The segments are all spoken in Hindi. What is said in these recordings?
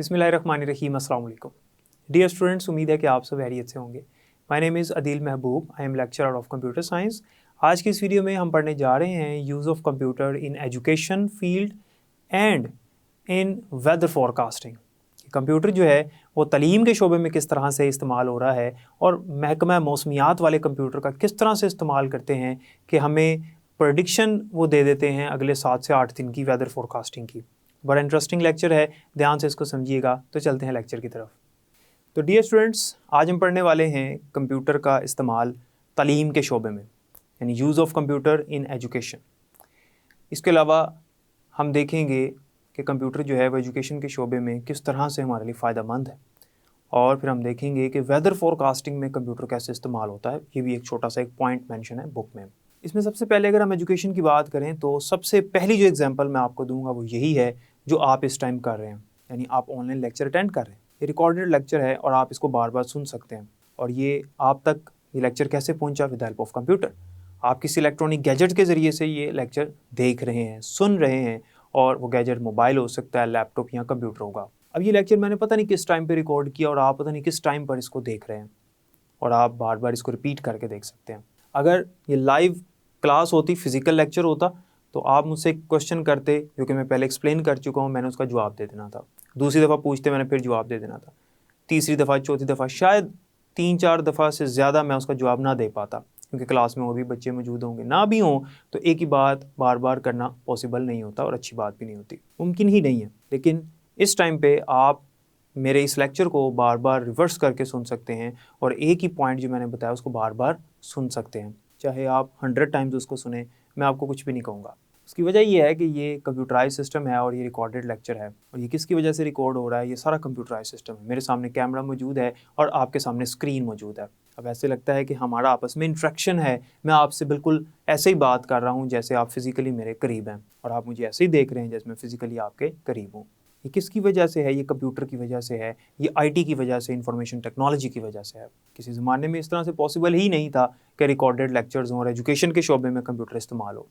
बिस्मिल्लाहिर्रहमानिर्रहीम, अस्सलाम वालेकुम। डियर स्टूडेंट्स, उम्मीद है कि आप सब खैरियत से होंगे। My name is Adeel Mehboob, I am lecturer of computer science. आज की इस वीडियो में हम पढ़ने जा रहे हैं use of computer in education field and in weather forecasting. Computer जो है वो तालीम के शोबे में किस तरह से इस्तेमाल हो रहा है और महकमा मौसमियात वाले कंप्यूटर का किस तरह से इस्तेमाल करते हैं कि हमें प्रेडिक्शन वो दे देते हैं अगले 7 से 8 दिन की वेदर फोरकास्टिंग की। बड़ा इंटरेस्टिंग लेक्चर है, ध्यान से इसको समझिएगा। तो चलते हैं लेक्चर की तरफ। तो डियर स्टूडेंट्स, आज हम पढ़ने वाले हैं कंप्यूटर का इस्तेमाल तालीम के शोबे में, यानी use of computer in education. इसके अलावा हम देखेंगे कि कंप्यूटर जो है वो एजुकेशन के शोबे में किस तरह से हमारे लिए फ़ायदेमंद है, और फिर हम देखेंगे कि वेदर फोरकास्टिंग में कंप्यूटर कैसे इस्तेमाल होता है। ये भी एक छोटा सा एक पॉइंट मेंशन है बुक में। इसमें सबसे पहले अगर हम एजुकेशन की बात करें तो सबसे पहली जो एग्जांपल मैं आपको दूंगा वो यही है जो आप इस टाइम कर रहे हैं, यानी आप ऑनलाइन लेक्चर अटेंड कर रहे हैं। ये रिकॉर्डेड लेक्चर है और आप इसको बार बार सुन सकते हैं। और ये आप तक ये लेक्चर कैसे पहुंचा? With help of computer. आप किसी इलेक्ट्रॉनिक गैजेट के ज़रिए से ये लेक्चर देख रहे हैं, सुन रहे हैं, और वो गैजेट मोबाइल हो सकता है, लैपटॉप या कंप्यूटर होगा। अब ये लेक्चर मैंने पता नहीं किस टाइम पे रिकॉर्ड किया और आप पता नहीं किस टाइम पर इसको देख रहे हैं, और आप बार बार इसको रिपीट करके देख सकते हैं। अगर ये लाइव क्लास होती, फिजिकल लेक्चर होता, तो आप मुझसे एक क्वेश्चन करते जो कि मैं पहले एक्सप्लेन कर चुका हूँ, मैंने उसका जवाब दे देना था। दूसरी दफ़ा पूछते, मैंने फिर जवाब दे देना था। तीसरी दफ़ा, चौथी दफ़ा, शायद 3-4 दफ़ा से ज़्यादा मैं उसका जवाब ना दे पाता, क्योंकि क्लास में और भी बच्चे मौजूद होंगे। ना भी हों तो एक ही बात बार बार करना पॉसिबल नहीं होता और अच्छी बात भी नहीं होती, मुमकिन ही नहीं है। लेकिन इस टाइम पे आप मेरे इस लेक्चर को बार बार रिवर्स करके सुन सकते हैं और एक ही पॉइंट जो मैंने बताया उसको बार बार सुन सकते हैं। चाहे आप 100 टाइम्स उसको सुने, मैं आपको कुछ भी नहीं कहूँगा। उसकी वजह ये है कि ये कंप्यूटराइज सिस्टम है और ये रिकॉर्डेड लेक्चर है। और ये किसकी वजह से रिकॉर्ड हो रहा है? ये सारा कंप्यूटराइज सिस्टम है। मेरे सामने कैमरा मौजूद है और आपके सामने स्क्रीन मौजूद है। अब ऐसे लगता है कि हमारा आपस में इंट्रैक्शन है, मैं आपसे बिल्कुल ऐसे ही बात कर रहा हूँ जैसे आप फिज़िकली मेरे करीब हैं, और आप मुझे ऐसे ही देख रहे हैं जैसे मैं फ़िज़िकली आपके करीब हूँ। ये किसकी वजह से है? ये कंप्यूटर की वजह से है, ये आईटी की वजह से, इंफॉर्मेशन टेक्नोलॉजी की वजह से है। किसी ज़माने में इस तरह से पॉसिबल ही नहीं था कि रिकॉर्डेड लेक्चर्स हों और एजुकेशन के शोबे में कंप्यूटर इस्तेमाल हो।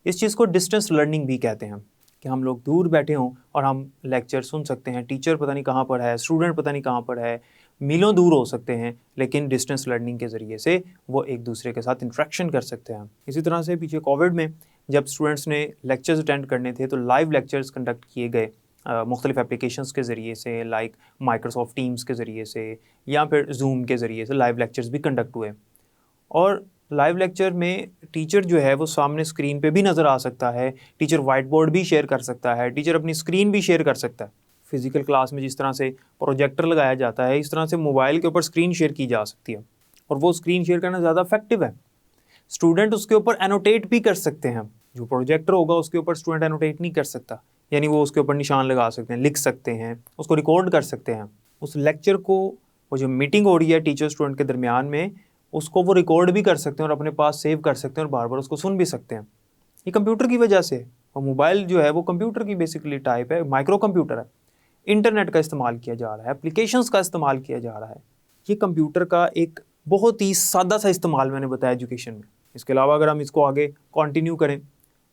इस चीज़ को डिस्टेंस लर्निंग भी कहते हैं, कि हम लोग दूर बैठे हों और हम लेक्चर सुन सकते हैं। टीचर पता नहीं कहाँ पर है, स्टूडेंट पता नहीं कहाँ पर है, मीलों दूर हो सकते हैं, लेकिन डिस्टेंस लर्निंग के ज़रिए से वो एक दूसरे के साथ इंट्रैक्शन कर सकते हैं। इसी तरह से पीछे कोविड में जब स्टूडेंट्स ने लेक्चर्स अटेंड करने थे तो लाइव लेक्चर्स कंडक्ट किए गए मुख्तलिफ एप्लीकेशंस के ज़रिए से, लाइक माइक्रोसॉफ्ट टीम्स के ज़रिए से या फिर जूम के ज़रिए से लाइव लेक्चर्स भी कंडक्ट हुए। और लाइव लेक्चर में टीचर जो है वो सामने स्क्रीन पे भी नज़र आ सकता है, टीचर वाइट बोर्ड भी शेयर कर सकता है, टीचर अपनी स्क्रीन भी शेयर कर सकता है। फिज़िकल क्लास में जिस तरह से प्रोजेक्टर लगाया जाता है, इस तरह से मोबाइल के ऊपर स्क्रीन शेयर की जा सकती है, और वो स्क्रीन शेयर करना ज़्यादा इफेक्टिव है। स्टूडेंट उसके ऊपर एनोटेट भी कर सकते हैं। जो प्रोजेक्टर होगा उसके ऊपर स्टूडेंट एनोटेट नहीं कर सकता, यानी वो उसके ऊपर निशान लगा सकते हैं, लिख सकते हैं, उसको रिकॉर्ड कर सकते हैं। उस लेक्चर को, वो जो मीटिंग हो रही है टीचर स्टूडेंट के दरमियान में, उसको वो रिकॉर्ड भी कर सकते हैं और अपने पास सेव कर सकते हैं और बार बार उसको सुन भी सकते हैं। ये कंप्यूटर की वजह से। और मोबाइल जो है वो कंप्यूटर की बेसिकली टाइप है, माइक्रो कंप्यूटर है। इंटरनेट का इस्तेमाल किया जा रहा है, एप्लीकेशंस का इस्तेमाल किया जा रहा है। ये कंप्यूटर का एक बहुत ही सादा सा इस्तेमाल मैंने बताया एजुकेशन में। इसके अलावा अगर हम इसको आगे कंटिन्यू करें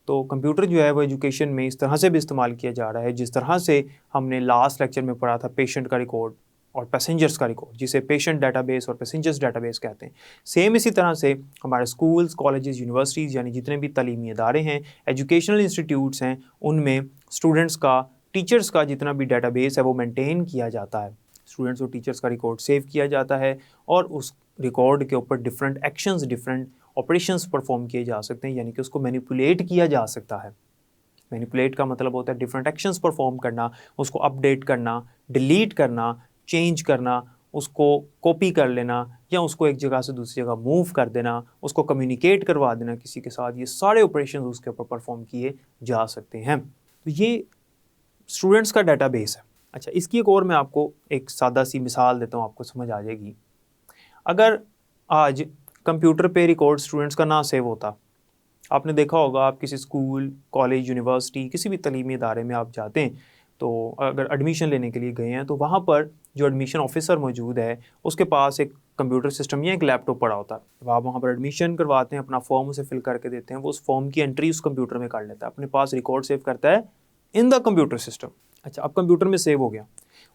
तो कंप्यूटर जो है वो एजुकेशन में इस तरह से भी इस्तेमाल किया जा रहा है जिस तरह से हमने लास्ट लेक्चर में पढ़ा था पेशेंट का रिकॉर्ड और पैसेंजर्स का रिकॉर्ड, जिसे पेशेंट डाटाबेस और पैसेंजर्स डाटाबेस कहते हैं। सेम इसी तरह से हमारे स्कूल्स, कॉलेजेस, यूनिवर्सिटीज़, यानी जितने भी तालीमी इदारे हैं, एजुकेशनल इंस्टीट्यूट्स हैं, उनमें स्टूडेंट्स का, टीचर्स का जितना भी डाटाबेस है वो मेंटेन किया जाता है। स्टूडेंट्स और टीचर्स का रिकॉर्ड सेव किया जाता है और उस रिकॉर्ड के ऊपर different actions, different operations perform किए जा सकते हैं, यानी कि उसको मैनिपुलेट किया जा सकता है। मैनिपुलेट का मतलब होता है डिफरेंट एक्शंस परफॉर्म करना, उसको अपडेट करना, डिलीट करना, चेंज करना, उसको कॉपी कर लेना या उसको एक जगह से दूसरी जगह मूव कर देना, उसको कम्युनिकेट करवा देना किसी के साथ। ये सारे ऑपरेशन उसके ऊपर परफॉर्म किए जा सकते हैं। तो ये स्टूडेंट्स का डाटाबेस है। अच्छा, इसकी एक और मैं आपको एक सादा सी मिसाल देता हूँ, आपको समझ आ जाएगी। अगर आज कंप्यूटर पे रिकॉर्ड स्टूडेंट्स का ना सेव होता, आपने देखा होगा, आप किसी स्कूल, कॉलेज, यूनिवर्सिटी, किसी भी तालीमी इदारे में आप जाते हैं तो अगर एडमिशन लेने के लिए गए हैं तो वहाँ पर जो एडमिशन ऑफिसर मौजूद है उसके पास एक कंप्यूटर सिस्टम या एक लैपटॉप पड़ा होता है। जब आप वहाँ पर एडमिशन करवाते हैं, अपना फॉर्म उसे फिल करके देते हैं, वो उस फॉर्म की एंट्री उस कंप्यूटर में कर लेता है, अपने पास रिकॉर्ड सेव करता है इन द कंप्यूटर सिस्टम। अच्छा, अब कंप्यूटर में सेव हो गया,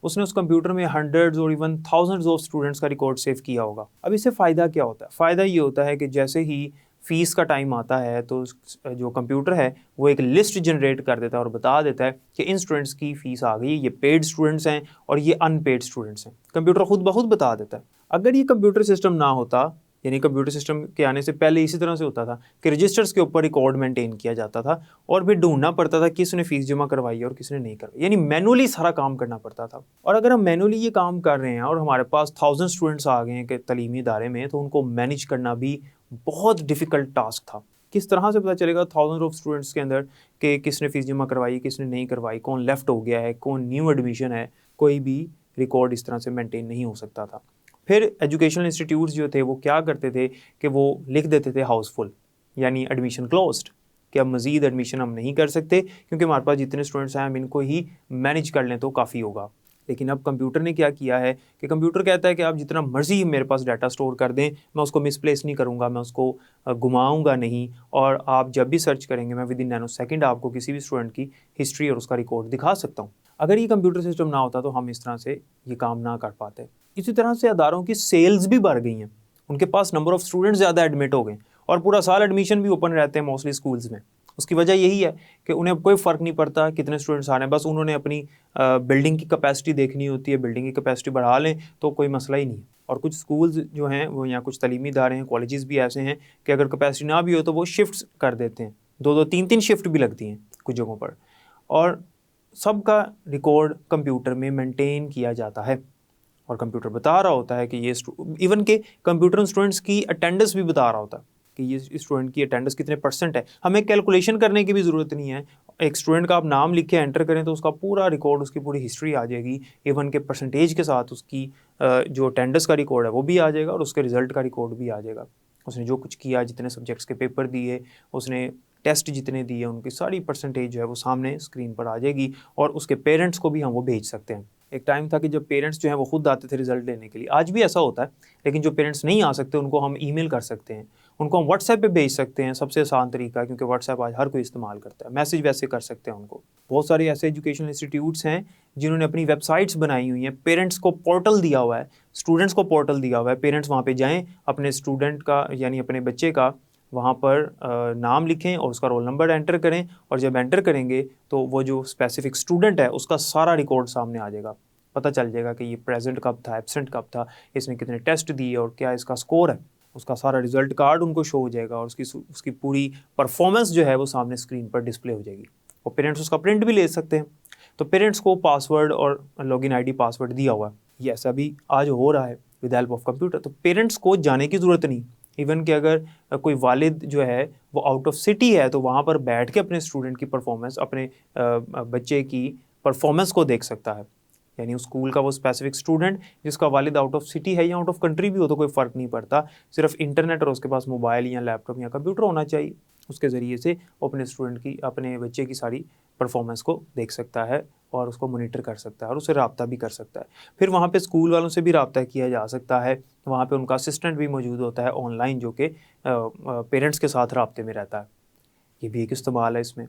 उसने उस कंप्यूटर में हंड्रेड्स और इवन थाउजेंड्स ऑफ स्टूडेंट्स का रिकॉर्ड सेव किया होगा। अब इससे फ़ायदा क्या होता है? फ़ायदा ये होता है कि जैसे ही फ़ीस का टाइम आता है तो जो कंप्यूटर है वो एक लिस्ट जनरेट कर देता है और बता देता है कि इन स्टूडेंट्स की फ़ीस आ गई, ये पेड स्टूडेंट्स हैं और ये अनपेड स्टूडेंट्स हैं। कंप्यूटर खुद ब खुद बता देता है। अगर ये कंप्यूटर सिस्टम ना होता, यानी कंप्यूटर सिस्टम के आने से पहले इसी तरह से होता था कि रजिस्टर्स के ऊपर रिकॉर्ड मेंटेन किया जाता था और फिर ढूंढना पड़ता था किसने फ़ीस जमा करवाई और किसने नहीं करवाई, यानी मैनुअली सारा काम करना पड़ता था। और अगर हम मैनुअली ये काम कर रहे हैं और हमारे पास 1000 स्टूडेंट्स आ गए हैं कि तलीमी इदारे में, तो उनको मैनेज करना भी बहुत डिफ़िकल्ट टास्क था। किस तरह से पता चलेगा 1000 ऑफ स्टूडेंट्स के अंदर कि किसने फ़ीस जमा करवाई, किसने नहीं करवाई, कौन लेफ़्ट हो गया है, कौन न्यू एडमिशन है? कोई भी रिकॉर्ड इस तरह से मेंटेन नहीं हो सकता था। फिर एजुकेशनल इंस्टीट्यूट्स जो थे वो क्या करते थे कि वो लिख देते थे हाउसफुल, यानी एडमिशन क्लोज्ड, कि अब मज़ीद एडमिशन हम नहीं कर सकते क्योंकि हमारे पास जितने स्टूडेंट्स हैं हम इनको ही मैनेज कर लें तो काफ़ी होगा। लेकिन अब कंप्यूटर ने क्या किया है कि कंप्यूटर कहता है कि आप जितना मर्ज़ी मेरे पास डाटा स्टोर कर दें, मैं उसको मिसप्लेस नहीं करूँगा, मैं उसको घुमाऊँगा नहीं, और आप जब भी सर्च करेंगे मैं विद इन नैनो सेकंड आपको किसी भी स्टूडेंट की हिस्ट्री और उसका रिकॉर्ड दिखा सकता हूँ। अगर ये कंप्यूटर सिस्टम ना होता तो हम इस तरह से ये काम ना कर पाते। इसी तरह से अदारों की सेल्स भी बढ़ गई हैं, उनके पास नंबर ऑफ़ स्टूडेंट्स ज़्यादा एडमिट हो गए और पूरा साल एडमिशन भी ओपन रहते हैं मोस्टली स्कूल्स में। उसकी वजह यही है कि उन्हें अब कोई फ़र्क नहीं पड़ता कितने स्टूडेंट्स आ रहे हैं, बस उन्होंने अपनी बिल्डिंग की कैपेसिटी देखनी होती है, बिल्डिंग की कैपेसिटी बढ़ा लें तो कोई मसला ही नहीं है। और कुछ स्कूल्स जो हैं वो, या कुछ तलीमी इदारे हैं, कॉलेजेस भी ऐसे हैं कि अगर कैपेसिटी ना भी हो तो वो शिफ्ट्स कर देते हैं, 2-2 3-3 शिफ्ट भी लगती हैं कुछ जगहों पर, और सबका रिकॉर्ड कंप्यूटर में मेंटेन किया जाता है। और कंप्यूटर बता रहा होता है कि ये इवन के कंप्यूटर स्टूडेंट्स की अटेंडेंस भी बता रहा होता है कि ये स्टूडेंट की अटेंडेंस कितने % है। हमें कैलकुलेशन करने की भी ज़रूरत नहीं है, एक स्टूडेंट का आप नाम लिख के एंटर करें तो उसका पूरा रिकॉर्ड, उसकी पूरी हिस्ट्री आ जाएगी, इवन के परसेंटेज के साथ उसकी जो अटेंडेंस का रिकॉर्ड है वो भी आ जाएगा और उसके रिज़ल्ट का रिकॉर्ड भी आ जाएगा। उसने जो कुछ किया, जितने सब्जेक्ट्स के पेपर दिए, उसने टेस्ट जितने दिए, उनकी सारी परसेंटेज जो है वो सामने स्क्रीन पर आ जाएगी और उसके पेरेंट्स को भी हम वो भेज सकते हैं। एक टाइम था कि जब पेरेंट्स जो हैं वो खुद आते थे रिज़ल्ट लेने के लिए, आज भी ऐसा होता है, लेकिन जो पेरेंट्स नहीं आ सकते उनको हम ईमेल कर सकते हैं, उनको हम व्हाट्सएप पे भेज सकते हैं, सबसे आसान तरीका है क्योंकि व्हाट्सएप आज हर कोई इस्तेमाल करता है। मैसेज वैसे कर सकते हैं उनको। बहुत सारे ऐसे एजुकेशनल इंस्टीट्यूट्स हैं जिन्होंने अपनी वेबसाइट्स बनाई हुई हैं, पेरेंट्स को पोर्टल दिया हुआ है, स्टूडेंट्स को पोर्टल दिया हुआ है, पेरेंट्स वहाँ पे जाएँ, अपने स्टूडेंट का यानी अपने बच्चे का वहाँ पर नाम लिखें और उसका रोल नंबर एंटर करें, और जब एंटर करेंगे तो वो जो स्पेसिफिक स्टूडेंट है उसका सारा रिकॉर्ड सामने आ जाएगा। पता चल जाएगा कि ये प्रेजेंट कब था, एब्सेंट कब था, इसने कितने टेस्ट दिए और क्या इसका स्कोर है। उसका सारा रिजल्ट कार्ड उनको शो हो जाएगा और उसकी पूरी परफॉर्मेंस जो है वो सामने स्क्रीन पर डिस्प्ले हो जाएगी, और पेरेंट्स उसका प्रिंट भी ले सकते हैं। तो पेरेंट्स को पासवर्ड और लॉगिन आईडी पासवर्ड दिया हुआ है, ये ऐसा भी आज हो रहा है विद हेल्प ऑफ कंप्यूटर। तो पेरेंट्स को जाने की ज़रूरत नहीं, इवन कि अगर कोई वालिद जो है वो आउट ऑफ सिटी है तो वहाँ पर बैठ के अपने स्टूडेंट की परफॉर्मेंस, अपने बच्चे की परफॉर्मेंस को देख सकता है। यानी उस स्कूल का वो स्पेसिफिक स्टूडेंट जिसका वालिद आउट ऑफ सिटी है या आउट ऑफ कंट्री भी हो तो कोई फ़र्क नहीं पड़ता, सिर्फ इंटरनेट और उसके पास मोबाइल या लैपटॉप या कंप्यूटर होना चाहिए, उसके ज़रिए से वो अपने स्टूडेंट की, अपने बच्चे की सारी परफॉर्मेंस को देख सकता है और उसको मॉनिटर कर सकता है और उससे रब्ता भी कर सकता है। फिर वहाँ पे स्कूल वालों से भी रब्ता किया जा सकता है, वहाँ पे उनका असिस्टेंट भी मौजूद होता है ऑनलाइन, जो कि पेरेंट्स के साथ रब्ते में रहता है। ये भी एक इस्तेमाल है इसमें।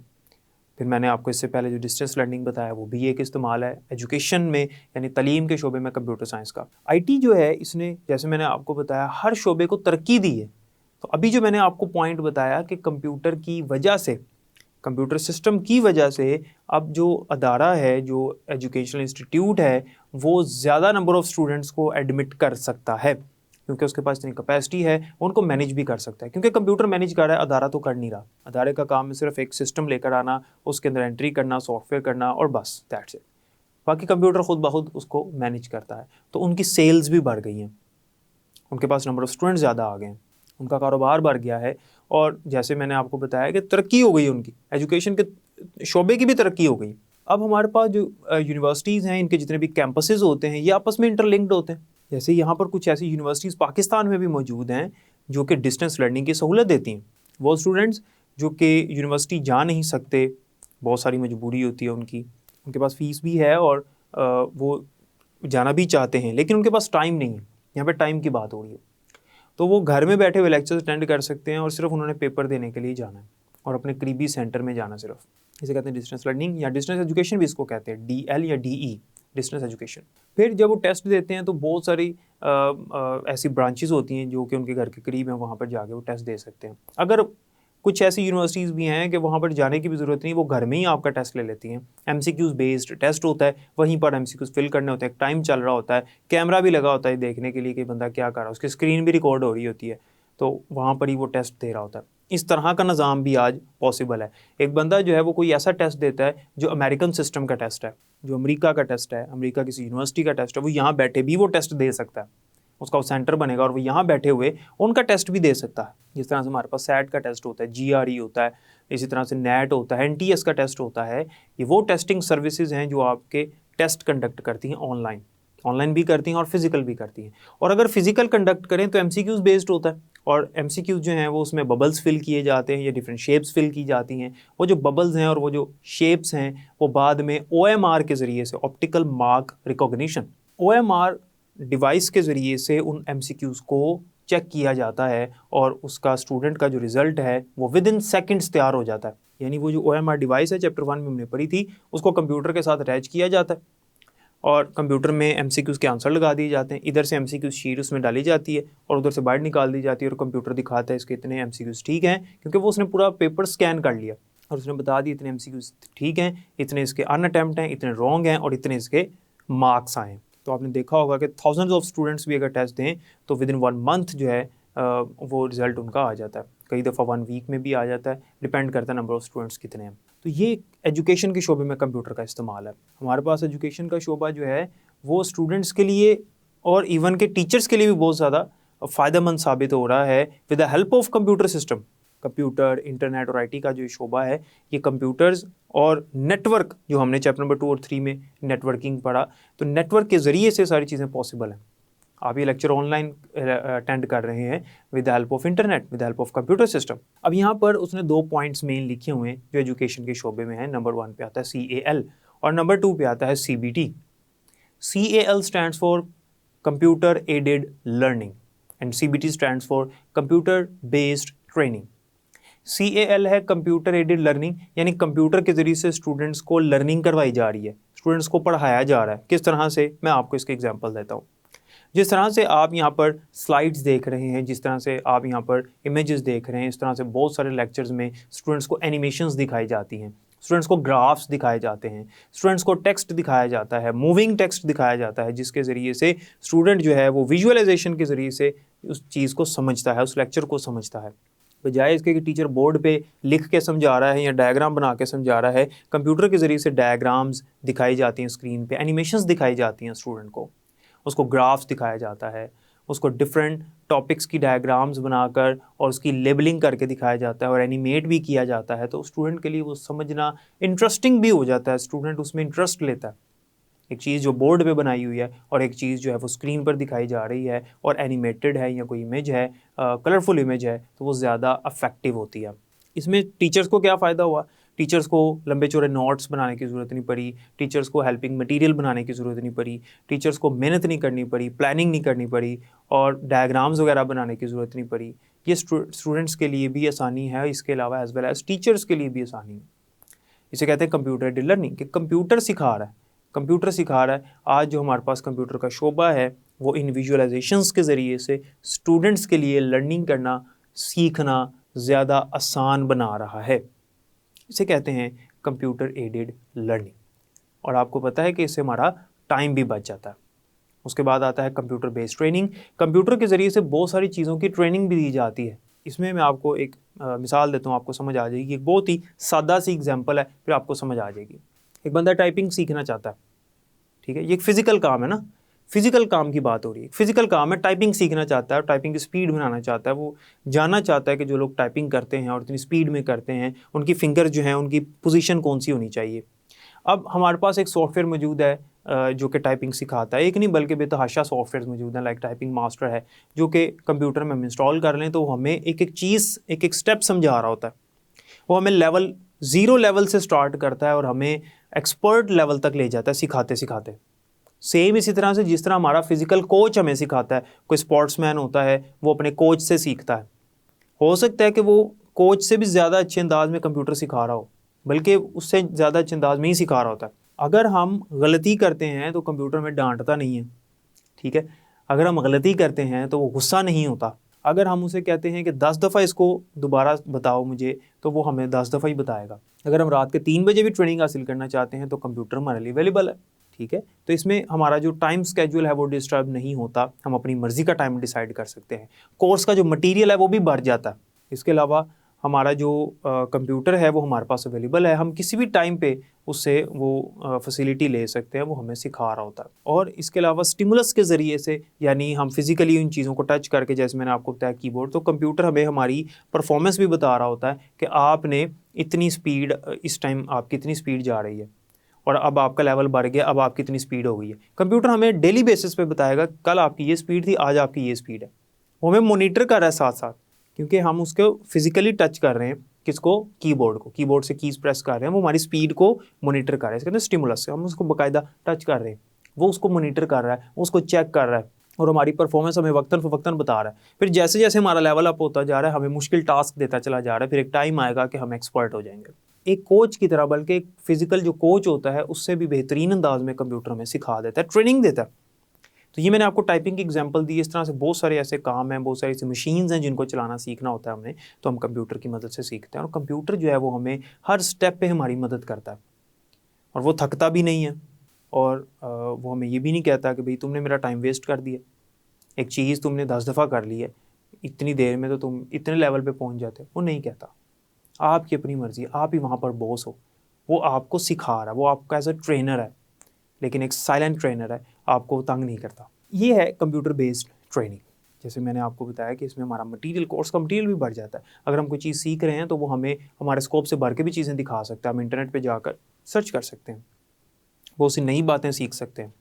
फिर मैंने आपको इससे पहले जो डिस्टेंस लर्निंग बताया वो भी एक इस्तेमाल है एजुकेशन में, यानी तालीम के शोबे में कंप्यूटर साइंस का। आईटी जो है इसने, जैसे मैंने आपको बताया, हर शोबे को तरक्की दी है। तो अभी जो मैंने आपको पॉइंट बताया कि कंप्यूटर की वजह से, कंप्यूटर सिस्टम की वजह से अब जो अदारा है, जो एजुकेशनल इंस्टीट्यूट है, वो ज़्यादा नंबर ऑफ़ स्टूडेंट्स को एडमिट कर सकता है क्योंकि उसके पास इतनी कैपेसिटी है, उनको मैनेज भी कर सकता है। क्योंकि कंप्यूटर मैनेज कर रहा है, अदारा तो कर नहीं रहा। अदारे का काम है सिर्फ एक सिस्टम लेकर आना, उसके अंदर एंट्री करना, सॉफ्टवेयर करना और बस दैट्स इट। बाकी कंप्यूटर खुद ब खुद उसको मैनेज करता है। तो उनकी सेल्स भी बढ़ गई हैं, उनके पास नंबर ऑफ़ स्टूडेंट्स ज़्यादा आ गए हैं, उनका कारोबार बढ़ गया है, और जैसे मैंने आपको बताया कि तरक्की हो गई, उनकी एजुकेशन के शोबे की भी तरक्की हो गई। अब हमारे पास जो यूनिवर्सिटीज़ हैं, इनके जितने भी कैंपसेस होते हैं ये आपस में इंटरलिंक्ड होते हैं। जैसे यहाँ पर कुछ ऐसी यूनिवर्सिटीज़ पाकिस्तान में भी मौजूद हैं जो कि डिस्टेंस लर्निंग की सहूलत देती हैं। वो स्टूडेंट्स जो कि यूनिवर्सिटी जा नहीं सकते, बहुत सारी मजबूरी होती है उनकी, उनके पास फ़ीस भी है और वो जाना भी चाहते हैं लेकिन उनके पास टाइम नहीं है, यहाँ पे टाइम की बात हो रही है, तो वो घर में बैठे हुए लेक्चर्स अटेंड कर सकते हैं और सिर्फ उन्होंने पेपर देने के लिए जाना है और अपने करीबी सेंटर में जाना सिर्फ। इसे कहते हैं डिस्टेंस लर्निंग या डिस्टेंस एजुकेशन भी इसको कहते हैं, DL या DE, डिस्टेंस एजुकेशन। फिर जब वो टेस्ट देते हैं तो बहुत सारी ऐसी ब्रांचेस होती हैं जो कि उनके घर के करीब हैं, वहाँ पर जाके वो टेस्ट दे सकते हैं। अगर कुछ ऐसी यूनिवर्सिटीज़ भी हैं कि वहाँ पर जाने की भी ज़रूरत नहीं, वो घर में ही आपका टेस्ट ले लेती हैं। MCQs बेस्ड टेस्ट होता है, वहीं पर MCQs फिल करने होते हैं, टाइम चल रहा होता है, कैमरा भी लगा होता है देखने के लिए कि बंदा क्या कर रहा है, उसकी स्क्रीन भी रिकॉर्ड हो रही होती है, तो वहाँ पर ही वो टेस्ट दे रहा होता है। इस तरह का निज़ाम भी आज पॉसिबल है। एक बंदा जो है वो कोई ऐसा टेस्ट देता है जो अमेरिकन सिस्टम का टेस्ट है, जो अमेरिका का टेस्ट है, अमेरिका किसी यूनिवर्सिटी का टेस्ट है, वो यहाँ बैठे भी वो टेस्ट दे सकता है। उसका वो सेंटर बनेगा और वो यहाँ बैठे हुए उनका टेस्ट भी दे सकता है। जिस तरह से हमारे पास SAT का टेस्ट होता है, GRE होता है, इसी तरह से NET होता है, NTS का टेस्ट होता है। ये वो टेस्टिंग सर्विसेज हैं जो आपके टेस्ट कंडक्ट करती हैं ऑनलाइन भी करती हैं और फिजिकल भी करती हैं। और अगर फिजिकल कंडक्ट करें तो MCQs बेस्ड होता है, और MCQs जो हैं वो उसमें बबल्स फिल किए जाते हैं या डिफरेंट शेप्स फिल की जाती हैं। वो जो बबल्स हैं और वो जो शेप्स हैं वो बाद में OMR के ज़रिए से, optical mark recognition, OMR device के ज़रिए से उन MCQs को चेक किया जाता है और उसका स्टूडेंट का जो रिज़ल्ट है वो विद इन सेकेंड्स तैयार हो जाता है। यानी वो जो OMR डिवाइस है, चैप्टर 1 में हमने पढ़ी थी, उसको कंप्यूटर के साथ अटैच किया जाता है और कंप्यूटर में MCQs के आंसर लगा दिए जाते हैं। इधर से MCQs शीट उसमें डाली जाती है और उधर से बाहर निकाल दी जाती है और कंप्यूटर दिखाता है इसके इतने MCQs ठीक हैं, क्योंकि वो उसने पूरा पेपर स्कैन कर लिया और उसने बता दिया इतने MCQs ठीक हैं, इतने इसके अनअटेम्प्ट हैं, इतने रॉन्ग हैं और इतने इसके मार्क्स आए। तो आपने देखा होगा कि थाउजेंड्स ऑफ स्टूडेंट्स भी अगर टेस्ट दें तो विद इन 1 मंथ जो है वो रिज़ल्ट उनका आ जाता है। कई दफ़ा 1 वीक में भी आ जाता है, डिपेंड करता है नंबर ऑफ़ स्टूडेंट्स कितने हैं। तो ये एजुकेशन के शोबे में कंप्यूटर का इस्तेमाल है। हमारे पास एजुकेशन का शोबा जो है वो स्टूडेंट्स के लिए और इवन के टीचर्स के लिए भी बहुत ज़्यादा फ़ायदेमंद साबित हो रहा है with the help of computer system. Computer, internet और IT का जो शोबा है, ये कंप्यूटर्स और नेटवर्क, जो हमने चैप्टर नंबर 2 और 3 में नेटवर्किंग पढ़ा, तो नेटवर्क के ज़रिए से सारी चीज़ें पॉसिबल हैं। आप ये लेक्चर ऑनलाइन अटेंड कर रहे हैं with the help of internet, with the help of computer system. अब यहाँ पर उसने 2 पॉइंट्स मेन लिखे हुए हैं जो एजुकेशन के शोबे में हैं। नंबर 1 पे आता है CAL और नंबर 2 पे आता है CBT। CAL stands for computer aided learning and CBT stands for computer based training. CAL है कंप्यूटर एडेड लर्निंग, यानी कंप्यूटर के ज़रिए से स्टूडेंट्स को लर्निंग करवाई जा रही है, स्टूडेंट्स को पढ़ाया जा रहा है। किस तरह से, मैं आपको इसके एग्जांपल देता हूँ। जिस तरह से आप यहाँ पर स्लाइड्स देख रहे हैं, जिस तरह से आप यहाँ पर इमेजेस देख रहे हैं, इस तरह से बहुत सारे लेक्चर्स में स्टूडेंट्स को एनिमेशंस दिखाई जाती हैं, स्टूडेंट्स को ग्राफ्स दिखाए जाते हैं, स्टूडेंट्स को टेक्स्ट दिखाया जाता है, मूविंग टेक्स्ट दिखाया जाता है, जिसके ज़रिए से स्टूडेंट जो है वो विजुअलाइजेशन के ज़रिए से उस चीज़ को समझता है, उस लेक्चर को समझता है। बजाय इसके कि टीचर बोर्ड पे लिख के समझा रहा है या डायग्राम बना के समझा रहा है, कंप्यूटर के ज़रिए से डायग्राम्स दिखाई जाती हैं स्क्रीन पे, एनिमेशंस दिखाई जाती हैं स्टूडेंट को, उसको ग्राफ्स दिखाया जाता है, उसको डिफरेंट टॉपिक्स की डायग्राम्स बनाकर और उसकी लेबलिंग करके दिखाया जाता है और एनिमेट भी किया जाता है। तो स्टूडेंट के लिए वो समझना इंटरेस्टिंग भी हो जाता है, स्टूडेंट उसमें इंटरेस्ट लेता है। एक चीज़ जो बोर्ड पे बनाई हुई है और एक चीज़ जो है वो स्क्रीन पर दिखाई जा रही है और एनिमेटेड है या कोई इमेज है, कलरफुल इमेज है, तो वो ज़्यादा अफेक्टिव होती है। इसमें टीचर्स को क्या फ़ायदा हुआ? टीचर्स को लंबे चौड़े नोट्स बनाने की ज़रूरत नहीं पड़ी, टीचर्स को हेल्पिंग मटेरियल बनाने की ज़रूरत नहीं पड़ी, टीचर्स को मेहनत नहीं करनी पड़ी, प्लानिंग नहीं करनी पड़ी और डायग्राम्स वगैरह बनाने की ज़रूरत नहीं पड़ी। ये स्टूडेंट्स के लिए भी आसानी है, इसके अलावा एज वेल एज टीचर्स के लिए भी आसानी है। इसे कहते हैं कंप्यूटर एडेड लर्निंग, कि कंप्यूटर सिखा रहा है, कंप्यूटर सिखा रहा है। आज जो हमारे पास कंप्यूटर का शोबा है वो इन विजुअलाइजेशंस के ज़रिए से स्टूडेंट्स के लिए लर्निंग करना, सीखना ज़्यादा आसान बना रहा है। इसे कहते हैं कंप्यूटर एडेड लर्निंग। और आपको पता है कि इससे हमारा टाइम भी बच जाता है। उसके बाद आता है कंप्यूटर बेस्ड ट्रेनिंग। कंप्यूटर के ज़रिए से बहुत सारी चीज़ों की ट्रेनिंग भी दी जाती है। इसमें मैं आपको एक मिसाल देता हूँ, आपको समझ आ जाएगी। एक बहुत ही सादा सी एग्जांपल है, फिर आपको समझ आ जाएगी। एक बंदा टाइपिंग सीखना चाहता है, ठीक है, ये एक फ़िज़िकल काम है ना, फिज़िकल काम की बात हो रही है। फिज़िकल काम है, टाइपिंग सीखना चाहता है, टाइपिंग की स्पीड बनाना चाहता है। वो जानना चाहता है कि जो लोग टाइपिंग करते हैं और इतनी स्पीड में करते हैं, उनकी फिंगर जो है उनकी पोजीशन कौन सी होनी चाहिए। अब हमारे पास एक सॉफ्टवेयर मौजूद है जो कि टाइपिंग सिखाता है। एक नहीं बल्कि बेतहाशा सॉफ्टवेयर मौजूद हैं, लाइक टाइपिंग मास्टर है, जो कि कंप्यूटर में हम इंस्टॉल कर लें तो हमें एक एक चीज़, एक एक स्टेप समझा रहा होता है। वो हमें लेवल 0 लेवल से स्टार्ट करता है और हमें एक्सपर्ट लेवल तक ले जाता है सिखाते सिखाते। सेम इसी तरह से जिस तरह हमारा फिज़िकल कोच हमें सिखाता है, कोई स्पोर्ट्समैन होता है वो अपने कोच से सीखता है। हो सकता है कि वो कोच से भी ज़्यादा अच्छे अंदाज में कंप्यूटर सिखा रहा हो, बल्कि उससे ज़्यादा अच्छे अंदाज में ही सिखा रहा होता है। अगर हम गलती करते हैं तो कंप्यूटर में डांटता नहीं है, ठीक है। अगर हम गलती करते हैं तो वो गुस्सा नहीं होता। अगर हम उसे कहते हैं कि 10 दफ़ा इसको दोबारा बताओ मुझे, तो वो हमें 10 दफ़ा ही बताएगा। अगर हम रात के 3 बजे भी ट्रेनिंग हासिल करना चाहते हैं तो कंप्यूटर हमारे लिए अवेलेबल है, ठीक है। तो इसमें हमारा जो टाइम स्केड्यूल है वो डिस्टर्ब नहीं होता, हम अपनी मर्ज़ी का टाइम डिसाइड कर सकते हैं। कोर्स का जो मटीरियल है वो भी बढ़ जाता है। इसके अलावा हमारा जो कंप्यूटर है वो हमारे पास अवेलेबल है, हम किसी भी टाइम पे उससे वो फैसिलिटी ले सकते हैं, वो हमें सिखा रहा होता है। और इसके अलावा स्टिमुलस के ज़रिए से, यानी हम फिज़िकली उन चीज़ों को टच करके, जैसे मैंने आपको बताया कीबोर्ड, तो कंप्यूटर हमें हमारी परफॉर्मेंस भी बता रहा होता है कि आपने इतनी स्पीड, इस टाइम आपकी इतनी स्पीड जा रही है और अब आपका लेवल बढ़ गया, अब आपकी इतनी स्पीड हो गई है। कंप्यूटर हमें डेली बेसिस पे बताएगा कल आपकी ये स्पीड थी, आज आपकी ये स्पीड है। वो हमें मोनीटर कर रहा है साथ साथ, क्योंकि हम उसको फिजिकली टच कर रहे हैं, किसको, कीबोर्ड को, कीबोर्ड से कीज प्रेस कर रहे हैं, वो हमारी स्पीड को मोनीटर कर रहा है। इसके अंदर स्टिमुलस से हम उसको बाकायदा टच कर रहे हैं, वो उसको मोनीटर कर रहा है, उसको चेक कर रहा है और हमारी परफॉर्मेंस हमें वक्तन फ़वक्तन बता रहा है। फिर जैसे जैसे हमारा लेवल अप होता जा रहा है, हमें मुश्किल टास्क देता चला जा रहा है, फिर एक टाइम आएगा कि हम एक्सपर्ट हो जाएंगे। एक कोच की तरह, बल्कि एक फिजिकल जो कोच होता है उससे भी बेहतरीन अंदाज में कंप्यूटर हमें सिखा देता है, ट्रेनिंग देता है। तो ये मैंने आपको टाइपिंग की एग्जांपल दी। इस तरह से बहुत सारे ऐसे काम हैं, बहुत सारी ऐसी मशीन्स हैं जिनको चलाना सीखना होता है हमने, तो हम कंप्यूटर की मदद से सीखते हैं। और कंप्यूटर जो है वो हमें हर स्टेप पे हमारी मदद करता है और वो थकता भी नहीं है, और वो हमें ये भी नहीं कहता कि भाई तुमने मेरा टाइम वेस्ट कर दिया, एक चीज़ तुमने 10 दफ़ा कर ली है, इतनी देर में तो तुम इतने लेवल पे पहुंच जाते हो। वो नहीं कहता, आपकी अपनी मर्ज़ी, आप ही वहाँ पर बॉस हो। वो आपको सिखा रहा है, वो आपका एज अ ट्रेनर है, लेकिन एक साइलेंट ट्रेनर है, आपको तंग नहीं करता। ये है कंप्यूटर बेस्ड ट्रेनिंग। जैसे मैंने आपको बताया कि इसमें हमारा मटीरियल, कोर्स का मटीरियल भी बढ़ जाता है। अगर हम कोई चीज़ सीख रहे हैं तो वो हमें हमारे स्कोप से बढ़ के भी चीज़ें दिखा सकता है। हम इंटरनेट पे जाकर सर्च कर सकते हैं, बहुत सी नई बातें सीख सकते हैं।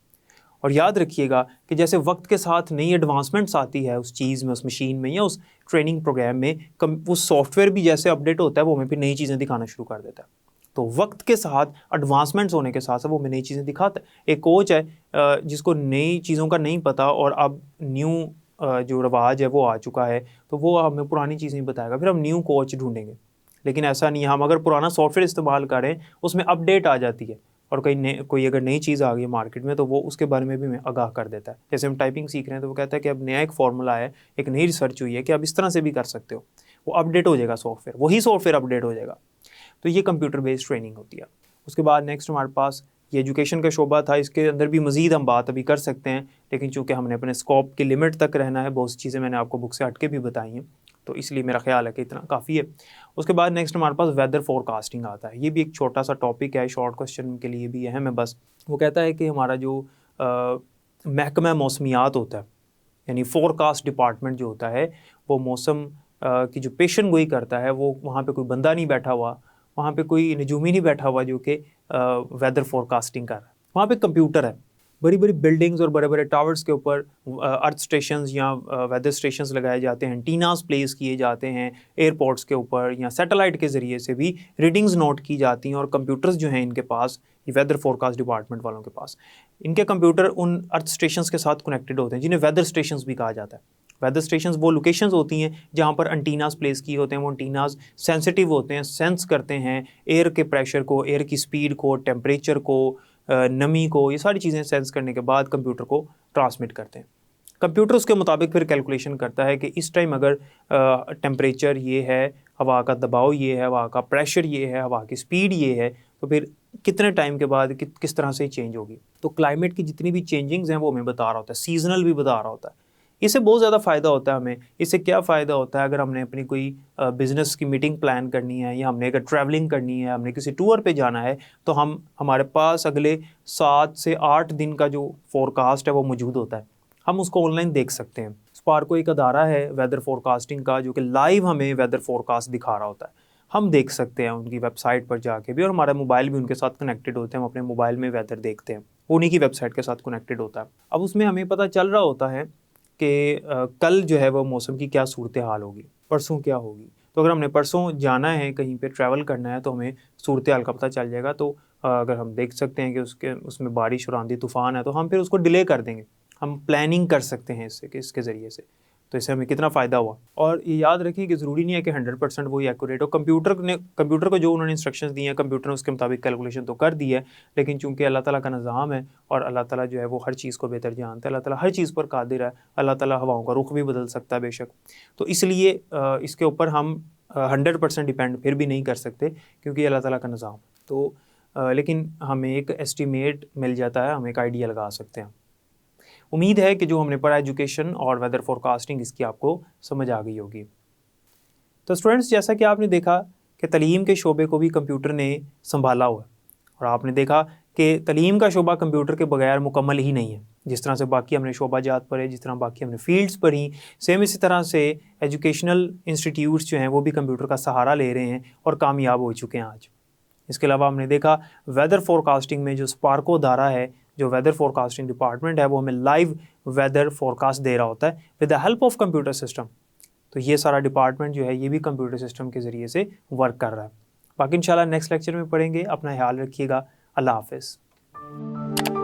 और याद रखिएगा कि जैसे वक्त के साथ नई एडवांसमेंट्स आती है उस चीज़ में, उस मशीन में या उस ट्रेनिंग प्रोग्राम में, वो सॉफ्टवेयर भी जैसे अपडेट होता है वो हमें फिर नई चीज़ें दिखाना शुरू कर देता है। तो वक्त के साथ एडवांसमेंट्स होने के साथ साथ वो हमें नई चीज़ें दिखाता है। एक कोच है जिसको नई चीज़ों का नहीं पता और अब न्यू जो रवाज है वो आ चुका है, तो वो हमें पुरानी चीज़ें ही बताएगा, फिर हम न्यू कोच ढूंढेंगे। लेकिन ऐसा नहीं है, हम अगर पुराना सॉफ्टवेयर इस्तेमाल करें उसमें अपडेट आ जाती है और कोई अगर नई चीज़ आ गई मार्केट में तो वो उसके बारे में भी हमें आगाह कर देता है। जैसे हम टाइपिंग सीख रहे हैं तो वो कहता है कि अब नया एक फार्मूला है, एक नई रिसर्च हुई है कि अब इस तरह से भी कर सकते हो, वो अपडेट हो जाएगा सॉफ्टवेयर, वही सॉफ्टवेयर अपडेट हो जाएगा। तो ये कंप्यूटर बेस्ड ट्रेनिंग होती है। उसके बाद नेक्स्ट हमारे पास ये एजुकेशन का शोबा था, इसके अंदर भी मज़ीद हम बात अभी कर सकते हैं, लेकिन चूँकि हमने अपने स्कोप की लिमिट तक रहना है, बहुत सी चीज़ें मैंने आपको बुक से हट के भी बताई हैं, तो इसलिए मेरा ख्याल है कि इतना काफ़ी है। उसके बाद नेक्स्ट हमारे पास वेदर फोरकास्टिंग आता है। ये भी एक छोटा सा टॉपिक है, शॉर्ट क्वेश्चन के लिए भी अहम है बस। वो कहता है कि हमारा जो महकमा मौसमियात होता है, यानी फोरकास्ट डिपार्टमेंट जो होता है, वो मौसम की जो पेशन गोई करता है, वो वहाँ पे कोई बंदा नहीं बैठा हुआ, वहाँ पे कोई नजूमी नहीं बैठा हुआ जो कि वेदर फोरकास्टिंग कर रहा है। वहाँ पे कंप्यूटर है। बड़ी बड़ी बिल्डिंग्स और बड़े बड़े टावर्स के ऊपर अर्थ स्टेशंस या वेदर स्टेशंस लगाए जाते हैं, एंटीनास प्लेस किए जाते हैं एयरपोर्ट्स के ऊपर, या सैटेलाइट के ज़रिए से भी रीडिंग्स नोट की जाती हैं। और कंप्यूटर्स जो हैं इनके पास, ये वेदर फोरकास्ट डिपार्टमेंट वालों के पास, इनके कंप्यूटर उन अर्थ स्टेशंस के साथ कनेक्टेड होते हैं जिन्हें वेदर स्टेशंस भी कहा जाता है। वेदर स्टेशंस वो लोकेशंस होती हैं जहाँ पर एंटीनास प्लेस किए होते हैं। वो एंटीनास सेंसिटिव होते हैं, सेंस करते हैं एयर के प्रेशर को, एयर की स्पीड को, टेम्परेचर को, नमी को, ये सारी चीज़ें सेंस करने के बाद कंप्यूटर को ट्रांसमिट करते हैं। कंप्यूटर उसके मुताबिक फिर कैलकुलेशन करता है कि इस टाइम अगर टेम्परेचर ये है, हवा का दबाव ये है, हवा का प्रेशर ये है, हवा की स्पीड ये है, तो फिर कितने टाइम के बाद किस तरह से चेंज होगी। तो क्लाइमेट की जितनी भी चेंजिंग्स हैं वो हमें बता रहा होता है, सीजनल भी बता रहा होता है। इससे बहुत ज़्यादा फ़ायदा होता है हमें। इससे क्या फ़ायदा होता है, अगर हमने अपनी कोई बिज़नेस की मीटिंग प्लान करनी है, या हमने अगर ट्रैवलिंग करनी है, हमने किसी टूर पे जाना है, तो हमारे पास अगले 7 से 8 दिन का जो फोरकास्ट है वो मौजूद होता है, हम उसको ऑनलाइन देख सकते हैं। स्पार्को एक अदारा है वेदर फोरकास्टिंग का जो कि लाइव हमें वेदर फोरकास्ट दिखा रहा होता है। हम देख सकते हैं उनकी वेबसाइट पर जाके भी, और हमारा मोबाइल भी उनके साथ कनेक्टेड होते हैं, हम अपने मोबाइल में वेदर देखते हैं, उन्हीं की वेबसाइट के साथ कनेक्टेड होता है। अब उसमें हमें पता चल रहा होता है कि कल जो है वो मौसम की क्या सूरत हाल होगी, परसों क्या होगी। तो अगर हमने परसों जाना है, कहीं पे ट्रैवल करना है, तो हमें सूरत हाल का पता चल जाएगा। तो अगर हम देख सकते हैं कि उसमें बारिश और आंधी तूफ़ान है, तो हम फिर उसको डिले कर देंगे। हम प्लानिंग कर सकते हैं इसके ज़रिए से। तो इससे हमें कितना फ़ायदा हुआ। और ये याद रखें कि ज़रूरी नहीं है कि 100% वही एक्यूरेट हो। कंप्यूटर को जो उन्होंने इंस्ट्रक्शंस दी हैं, कंप्यूटर ने उसके मुताबिक कैलकुलेशन तो कर दी है, लेकिन चूंकि अल्लाह ताला का निज़ाम है और अल्लाह ताला जो है वो हर चीज़ को बेहतर जानता है, अल्लाह ताला हर चीज़ पर कादिर है, अल्लाह ताला हवाओं का रुख भी बदल सकता है बेशक। तो इसलिए इसके ऊपर हम 100% डिपेंड फिर भी नहीं कर सकते, क्योंकि अल्लाह ताला का निज़ाम। तो लेकिन हमें एक एस्टीमेट मिल जाता है, हम एक आइडिया लगा सकते हैं। उम्मीद है कि जो हमने पढ़ा एजुकेशन और वेदर फोरकास्टिंग, इसकी आपको समझ आ गई होगी। तो स्टूडेंट्स, जैसा कि आपने देखा कि तलीम के शोबे को भी कंप्यूटर ने संभाला हुआ है, और आपने देखा कि तलीम का शोबा कंप्यूटर के बगैर मुकम्मल ही नहीं है। जिस तरह से बाकी हमने शोबाजात पढ़े, जिस तरह बाकी हमने फील्ड्स पढ़ी, सेम इसी तरह से एजुकेशनल इंस्टीट्यूट्स जो हैं वो भी कंप्यूटर का सहारा ले रहे हैं और कामयाब हो चुके हैं आज। इसके अलावा हमने देखा वेदर फोरकास्टिंग में जो स्पार्को अदारा है, जो वेदर फोरकास्टिंग डिपार्टमेंट है, वो हमें लाइव वेदर फोरकास्ट दे रहा होता है with the help of computer system. तो ये सारा डिपार्टमेंट जो है ये भी कंप्यूटर सिस्टम के ज़रिए से वर्क कर रहा है। बाकी इंशाल्लाह नेक्स्ट लेक्चर में पढ़ेंगे। अपना ख्याल रखिएगा। अल्लाह हाफ़िज़।